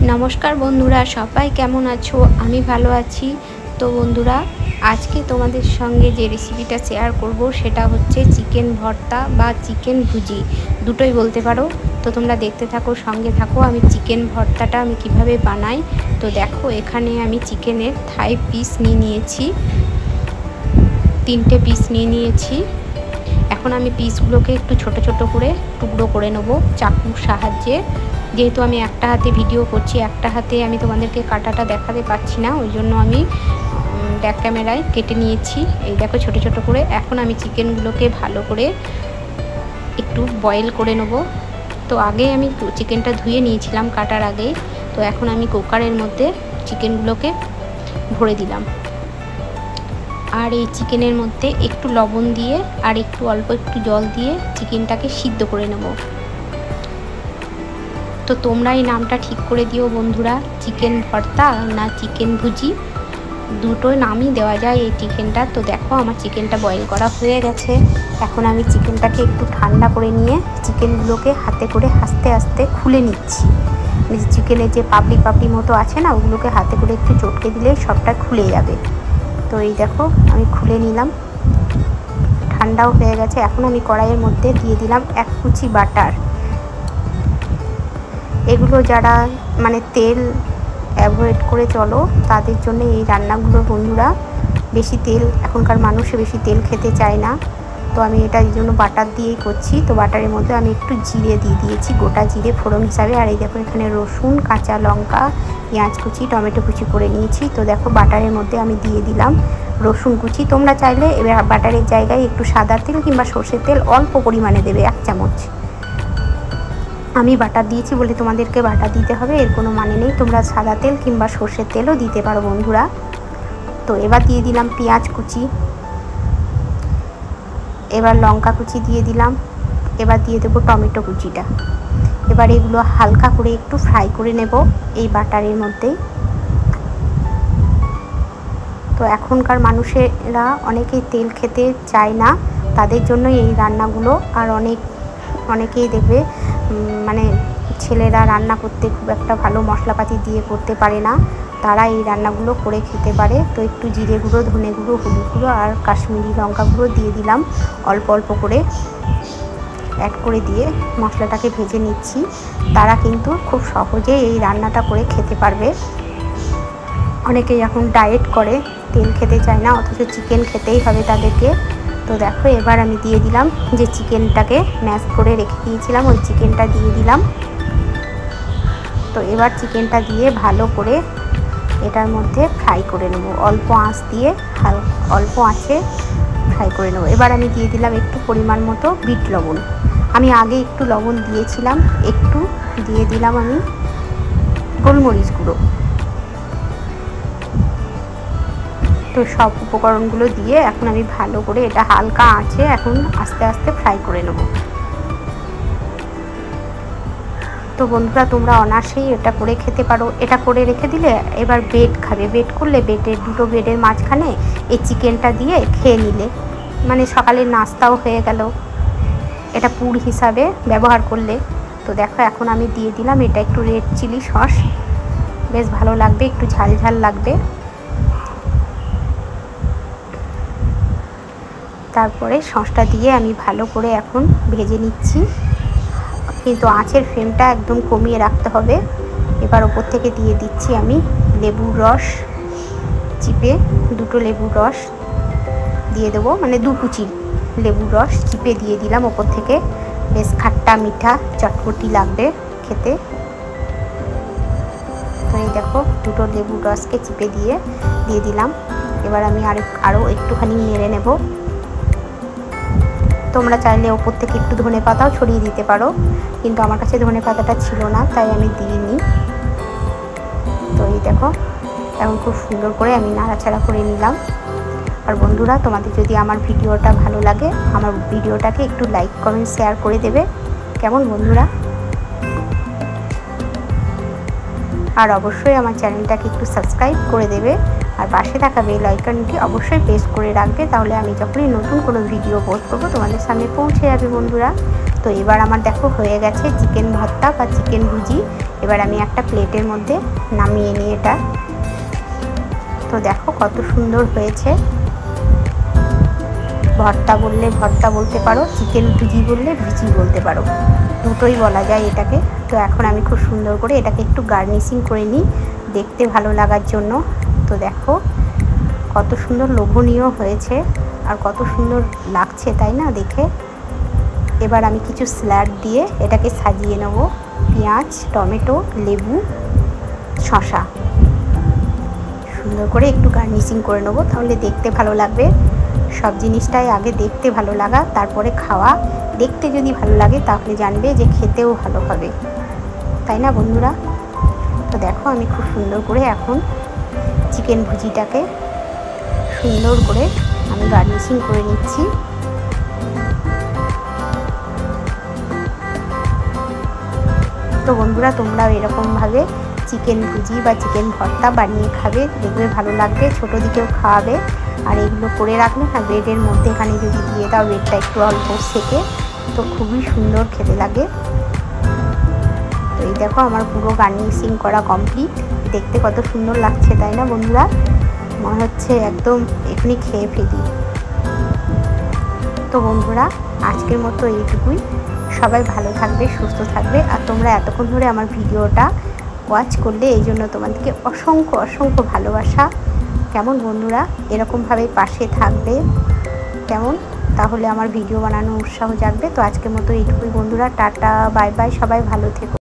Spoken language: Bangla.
नमस्कार बंधुरा सबाई केमन आछो? आमी भालो आछि। तो बंधुरा आज के तुम्हारे संगे जे रेसिपिटा शेयर करब सेटा होच्छे चिकेन भर्ता बा चिकेन भुजी दुटोई बोलते पारो। तो तुम्हारा देखते थाको संगे थाको आमी चिकेन भर्ताटा आमी किभाबे बानाई। तो देखो एखाने आमी चिकेनेर थाई पिस निये नियेछि, 3टे पिस निये नियेछि। এখন আমি পিসগুলোকে একটু ছোট ছোট করে টুকরো করে নেব চাকুর সাহায্যে। যেহেতু আমি একটা হাতে ভিডিও করছি, একটা হাতে আমি তোমাদেরকে কাটাটা দেখাতে পাচ্ছি না, ওই জন্য আমি ব্যাক ক্যামেরায় কেটে নিয়েছি। এই দেখো ছোট ছোট করে। এখন আমি চিকেনগুলোকে ভালো করে একটু বয়েল করে নেব। তো আগে আমি চিকেনটা ধুয়ে নিয়েছিলাম কাটার আগে। তো এখন আমি কুকারের মধ্যে চিকেনগুলোকে ভরে দিলাম। আর এই চিকেনের মধ্যে একটু লবণ দিয়ে আর একটু অল্প একটু জল দিয়ে চিকেনটাকে সিদ্ধ করে নেব। তো তোমরা এই নামটা ঠিক করে দিও বন্ধুরা, চিকেন ভর্তা না চিকেন ভুজি, দুটো নামই দেওয়া যায় এই চিকেনটা। তো দেখো আমার চিকেনটা বয়েল করা হয়ে গেছে। এখন আমি চিকেনটাকে একটু ঠান্ডা করে নিয়ে চিকেনগুলোকে হাতে করে আস্তে আস্তে খুলে নিচ্ছি। চিকেনের যে পাপড়ি পাপড়ি মতো আছে না, ওগুলোকে হাতে করে একটু চটকে দিলেই সবটা খুলে যাবে। তো এই দেখো আমি খুলে নিলাম, ঠান্ডাও হয়ে গেছে। এখন আমি কড়াইয়ের মধ্যে দিয়ে দিলাম 1 কুচি বাটার। এগুলো যারা মানে তেল অ্যাভয়েড করে চলো তাদের জন্য এই রান্নাগুলো বন্ধুরা। বেশি তেল এখনকার মানুষে বেশি তেল খেতে চায় না, তো আমি এটা এই জন্য বাটার দিয়েই করছি। তো বাটারের মধ্যে আমি একটু জিরে দিয়ে দিয়েছি, গোটা জিরে ফোড়ন হিসাবে। আর এই দেখো এখানে রসুন, কাঁচা লঙ্কা, পেঁয়াজ কুচি, টমেটো কুচি করে নিয়েছি। তো দেখো বাটারের মধ্যে আমি দিয়ে দিলাম রসুন কুচি। তোমরা চাইলে এবার বাটারের জায়গায় একটু সাদা তেল কিংবা সর্ষের তেল অল্প পরিমাণে দেবে, 1 চামচ। আমি বাটার দিয়েছি বলে তোমাদেরকে বাটার দিতে হবে এর কোনো মানে নেই, তোমরা সাদা তেল কিংবা সর্ষের তেলও দিতে পারো বন্ধুরা। তো এবার দিয়ে দিলাম পেঁয়াজ কুচি, এবার লঙ্কা কুচি দিয়ে দিলাম, এবার দিয়ে দেবো টমেটো কুচিটা। এবার এগুলো হালকা করে একটু ফ্রাই করে নেব এই বাটারের মধ্যেই। তো এখনকার মানুষেরা অনেকেই তেল খেতে চায় না, তাদের জন্য এই রান্নাগুলো। আর অনেকেই দেখবে মানে ছেলেরা রান্না করতে খুব একটা ভালো মশলাপাতি দিয়ে করতে পারে না, তারা এই রান্নাগুলো করে খেতে পারে। তো একটু জিরে গুঁড়ো, ধনে গুঁড়ো, হলুদ গুঁড়ো আর কাশ্মীরি লঙ্কা গুঁড়ো দিয়ে দিলাম অল্প অল্প করে অ্যাড করে দিয়ে মশলাটাকে ভেজে নিচ্ছি। তারা কিন্তু খুব সহজে এই রান্নাটা করে খেতে পারবে। অনেকেই এখন ডায়েট করে, তেল খেতে চায় না, অথচ চিকেন খেতেই হবে তাদেরকে। তো দেখো এবার আমি দিয়ে দিলাম যে চিকেনটাকে ম্যাশ করে রেখে দিয়েছিলাম, ওই চিকেনটা দিয়ে দিলাম। তো এবার চিকেনটা দিয়ে ভালো করে এটার মধ্যে ফ্রাই করে নেব, অল্প আঁচ দিয়ে অল্প আঁচে ফ্রাই করে নেব। এবার আমি দিয়ে দিলাম একটু পরিমাণ মতো বিট লবণ। আমি আগে একটু লবণ দিয়েছিলাম, একটু দিয়ে দিলাম আমি গোলমরিচ গুঁড়ো। তো সব উপকরণগুলো দিয়ে এখন আমি ভালো করে এটা হালকা আঁচে এখন আস্তে আস্তে ফ্রাই করে নেব। তো বন্ধুরা তোমরা অনায়াসেই এটা করে খেতে পারো। এটা করে রেখে দিলে এবার ব্রেড খাবে, ব্রেড করলে দুটো ব্রেডের মাঝখানে এই চিকেনটা দিয়ে খেয়ে নিলে মানে সকালের নাস্তাও হয়ে গেল, এটা পুর হিসাবে ব্যবহার করলে। তো দেখো এখন আমি দিয়ে দিলাম এটা একটু রেড চিলি সস, বেশ ভালো লাগবে, একটু ঝাল ঝাল লাগবে। তারপরে সসটা দিয়ে আমি ভালো করে এখন ভেজে নিচ্ছি, কিন্তু আঁচের ফ্লেমটা একদম কমিয়ে রাখতে হবে। এবার ওপর থেকে দিয়ে দিচ্ছি আমি লেবুর রস চিপে, 2টো লেবুর রস দিয়ে দেবো, মানে 2 কুচি লেবুর রস চিপে দিয়ে দিলাম ওপর থেকে। বেশ খাট্টা মিঠা চটপটি লাগবে খেতে। তো এই দেখো 2টো লেবুর রসকে চিপে দিয়ে দিলাম। এবার আমি আরও একটুখানি নেড়ে নেব। তোমরা চাইলে ওপর থেকে একটু ধনে পাতাও ছড়িয়ে দিতে পারো, কিন্তু আমার কাছে ধনে পাতাটা ছিল না তাই আমি দিইনি। তো এই দেখো এখন খুব সুন্দর করে আমি নাড়াচাড়া করে নিলাম। আর বন্ধুরা তোমাদের যদি আমার ভিডিওটা ভালো লাগে আমার ভিডিওটাকে একটু লাইক কমেন্ট শেয়ার করে দেবে, কেমন বন্ধুরা? আর অবশ্যই আমার চ্যানেলটাকে একটু সাবস্ক্রাইব করে দেবে আর পাশে থাকা বেল আইকনটি অবশ্যই প্রেস করে রাখবে, তাহলে আমি যখনই নতুন কোনো ভিডিও পোস্ট করবো তোমাদের সামনে পৌঁছে যাবে বন্ধুরা। তো এবার আমার দেখো হয়ে গেছে চিকেন ভর্তা বা চিকেন ভুজি। এবার এবার আমি একটা প্লেটের মধ্যে নামিয়ে নিই এটা। তো দেখো কত সুন্দর হয়েছে। ভর্তা বললে ভর্তা বলতে পারো, চিকেন ভুজি বললে ভুজি বলতে পারো, দুটোই বলা যায় এটাকে। তো এখন আমি খুব সুন্দর করে এটাকে একটু গার্নিশিং করে নিই দেখতে ভালো লাগার জন্য। তো দেখো কত সুন্দর লোভনীয় হয়েছে আর কত সুন্দর লাগছে, তাই না দেখে। এবার আমি কিছু স্যালাড দিয়ে এটাকে সাজিয়ে নেব, পেঁয়াজ, টমেটো, লেবু, শসা সুন্দর করে একটু গার্নিশিং করে নেবো, তাহলে দেখতে ভালো লাগবে। সব জিনিসটাই আগে দেখতে ভালো লাগা, তারপরে খাওয়া। দেখতে যদি ভালো লাগে তাহলে জানবে যে খেতেও ভালো হবে, তাই না বন্ধুরা। তো দেখো আমি খুব সুন্দর করে এখন চিকেন ভুজিটাকে সুন্দর করে আমি গার্নিশিং করে নিচ্ছি। তো বন্ধুরা তোমরাও এরকমভাবে চিকেন ভুজি বা চিকেন ভর্তা বানিয়ে খাবে, দেখবে ভালো লাগবে, ছোটো দিকেও খাওয়াবে। আর এগুলো করে রাখলে না ব্রেডের মধ্যে এখানে যদি দিয়ে দাও, ব্রেডটা একটু অল্প সেকে, তো খুবই সুন্দর খেতে লাগে। তো এই দেখো আমার পুরো গার্নিশিং করা কমপ্লিট, দেখতে কত সুন্দর লাগছে, তাই না বন্ধুরা। মনে হচ্ছে একদম এখনই খেয়ে ফেলি। তো বন্ধুরা আজকের মতো এইটুকুই। সবাই ভালো থাকবে, সুস্থ থাকবে। আর তোমরা এতক্ষণ ধরে আমার ভিডিওটা ওয়াচ করলে এই জন্য তোমাদেরকে অসংখ্য অসংখ্য ভালোবাসা। কেমন বন্ধুরা, এরকমভাবে পাশে থাকবে কেমন, তাহলে আমার ভিডিও বানানোর উৎসাহ জাগবে। তো আজকের মতো এইটুকুই বন্ধুরা, টাটা বাই বাই, সবাই ভালো থেকো।